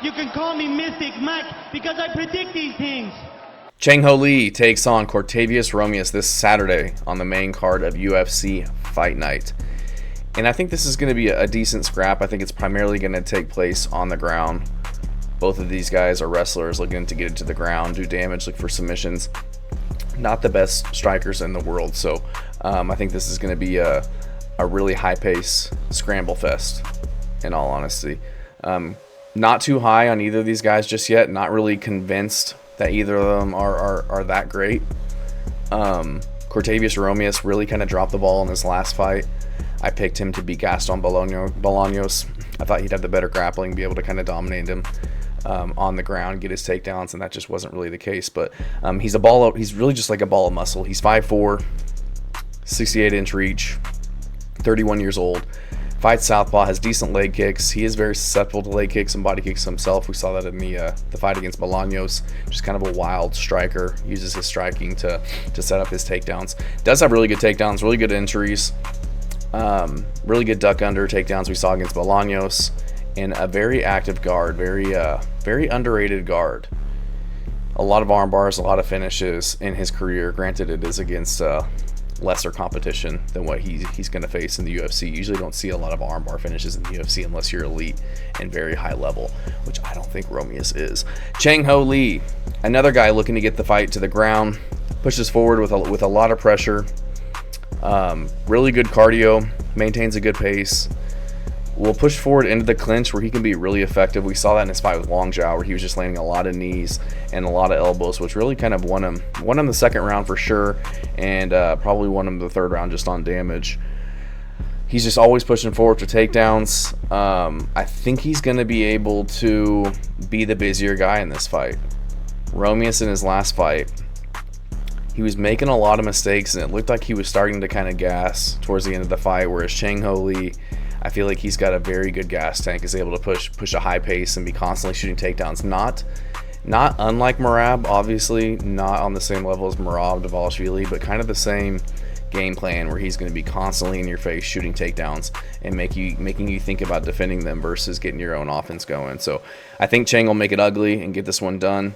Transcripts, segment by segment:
You can call me Mystic Mike because I predict these things. Chang Lee takes on Cortavious Romious this Saturday on the main card of UFC Fight Night. And I think this is going to be a decent scrap. I think it's primarily going to take place on the ground. Both of these guys are wrestlers looking to get it to the ground, do damage, look for submissions. Not the best strikers in the world, so I think this is going to be a really high-pace scramble fest, in all honesty. Not too high on either of these guys just yet. Not really convinced that either of them are that great. Cortavious Romious really kind of dropped the ball in this last fight. I picked him to beat Gaston Bolaños. I thought he'd have the better grappling, be able to kind of dominate him on the ground, get his takedowns, and that just wasn't really the case. But he's really just like a ball of muscle. He's 5'4", 68-inch reach, 31 years old. Fights southpaw, has decent leg kicks. He is very susceptible to leg kicks and body kicks himself. We saw that in the fight against Bolaños. Just kind of a wild striker. Uses his striking to set up his takedowns. Does have really good takedowns, really good entries. Really good duck under takedowns we saw against Bolaños. And a very active guard. Very underrated guard. A lot of arm bars, a lot of finishes in his career. Granted, it is against lesser competition than what he's going to face in the UFC. You usually don't see a lot of armbar finishes in the UFC unless you're elite and very high level, which I don't think Romious is. Chang Lee, another guy looking to get the fight to the ground, pushes forward with a lot of pressure. Really good cardio, maintains a good pace. Will push forward into the clinch where he can be really effective. We saw that in his fight with Long Zhao, where he was just landing a lot of knees and a lot of elbows, which really kind of won him the second round for sure, and probably won him the third round just on damage. He's just always pushing forward for takedowns. I think he's going to be able to be the busier guy in this fight. Romious in his last fight, he was making a lot of mistakes, and it looked like he was starting to kind of gas towards the end of the fight, whereas Chang Lee, I feel like he's got a very good gas tank, is able to push a high pace and be constantly shooting takedowns. Not unlike Merab, obviously, not on the same level as Merab Dvalishvili, but kind of the same game plan where he's going to be constantly in your face shooting takedowns and making you think about defending them versus getting your own offense going. So I think Chang will make it ugly and get this one done.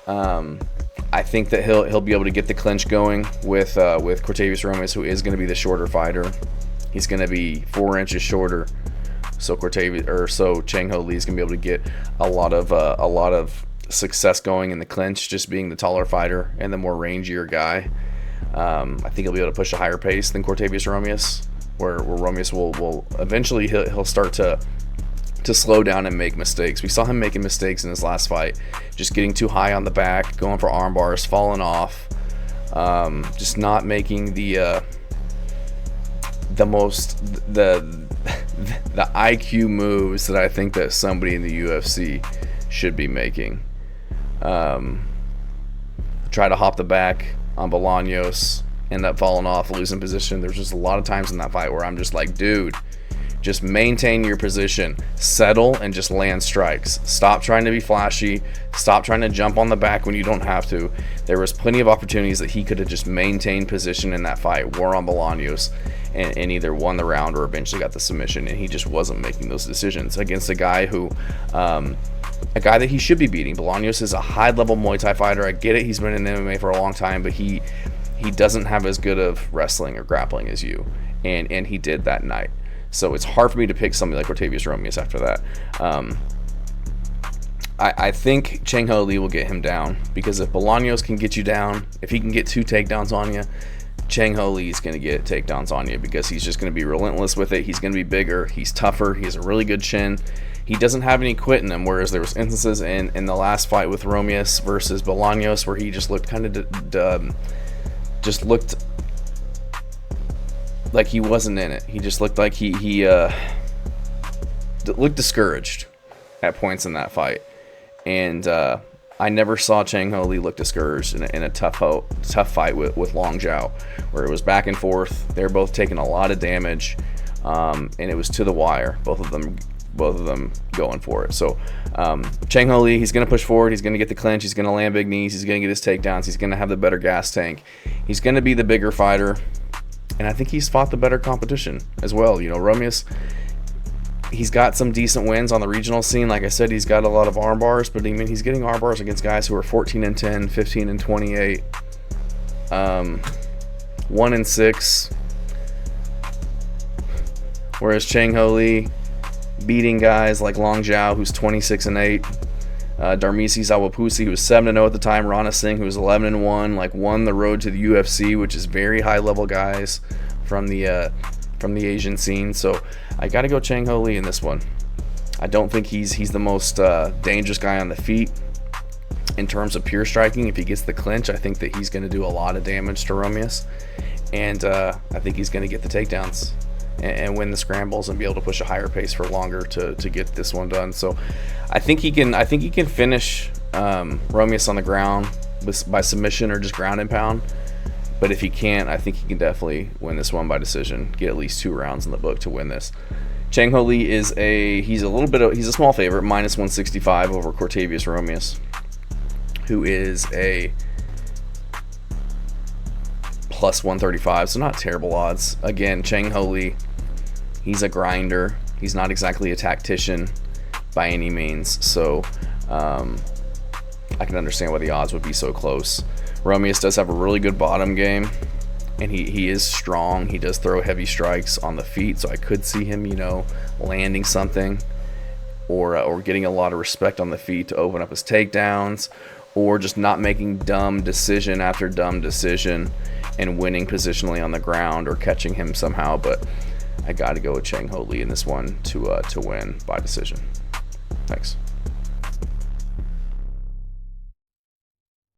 I think that he'll be able to get the clinch going with Cortavious Romious, who is going to be the shorter fighter. He's going to be 4 inches shorter, so Chang Lee is going to be able to get a lot of success going in the clinch, just being the taller fighter and the more rangier guy. I think he'll be able to push a higher pace than Cortavious Romious, where Romious will eventually he'll start to slow down and make mistakes. We saw him making mistakes in his last fight, just getting too high on the back, going for arm bars, falling off, just not making the IQ moves that I think that somebody in the UFC should be making. Try to hop the back on Bolaños, end up falling off, losing position. There's just a lot of times in that fight where I'm just like, dude, just maintain your position, settle, and just land strikes. Stop trying to be flashy. Stop trying to jump on the back when you don't have to. There was plenty of opportunities that he could have just maintained position in that fight, wore on Bolaños, and either won the round or eventually got the submission, and he just wasn't making those decisions against a guy that he should be beating. Bolaños is a high-level Muay Thai fighter. I get it, he's been in MMA for a long time, but he doesn't have as good of wrestling or grappling as you, and he did that night. So it's hard for me to pick somebody like Cortavious Romious after that. I think Chang Lee will get him down, because if Bolaños can get you down, if he can get 2 takedowns on you, Chang Lee is going to get takedowns on you, because he's just going to be relentless with it. He's going to be bigger. He's tougher. He has a really good chin. He doesn't have any quit in him, whereas there was instances in the last fight with Romious versus Bolaños where he just looked kind of looked like he wasn't in it. He just looked like he looked discouraged at points in that fight, and I never saw Chang Lee look discouraged in a tough fight with Long Zhao, where it was back and forth. They were both taking a lot of damage, and it was to the wire. Both of them going for it. So Chang Lee, he's going to push forward. He's going to get the clinch. He's going to land big knees. He's going to get his takedowns. He's going to have the better gas tank. He's going to be the bigger fighter, and I think he's fought the better competition as well. You know, Romious, he's got some decent wins on the regional scene. Like I said, he's got a lot of arm bars, but I mean, he's getting arm bars against guys who are 14-10, 15-28, 1-6. Whereas Chang Ho Lee beating guys like Long Zhao, who's 26-8, Darmisi Zawapusi, who was 7-0 at the time, Rana Singh, who was 11-1, like won the road to the UFC, which is very high level guys from the Asian scene. So I got to go Chang Ho Lee in this one. I don't think he's the most dangerous guy on the feet in terms of pure striking. If he gets the clinch, I think that he's going to do a lot of damage to Romious, and I think he's going to get the takedowns and win the scrambles and be able to push a higher pace for longer to get this one done. So I think he can finish Romious on the ground by submission or just ground and pound. But if he can't, I think he can definitely win this one by decision. Get at least 2 rounds in the book to win this. Chang Ho Lee he's a small favorite, -165 over Cortavious Romious, who is a +135, so not terrible odds. Again, Chang Ho Lee, he's a grinder. He's not exactly a tactician by any means, so I can understand why the odds would be so close. Romious does have a really good bottom game, and he is strong. He does throw heavy strikes on the feet, so I could see him, landing something or getting a lot of respect on the feet to open up his takedowns, or just not making dumb decision after dumb decision and winning positionally on the ground or catching him somehow. But I got to go with Chang Ho Lee in this one to win by decision. Thanks.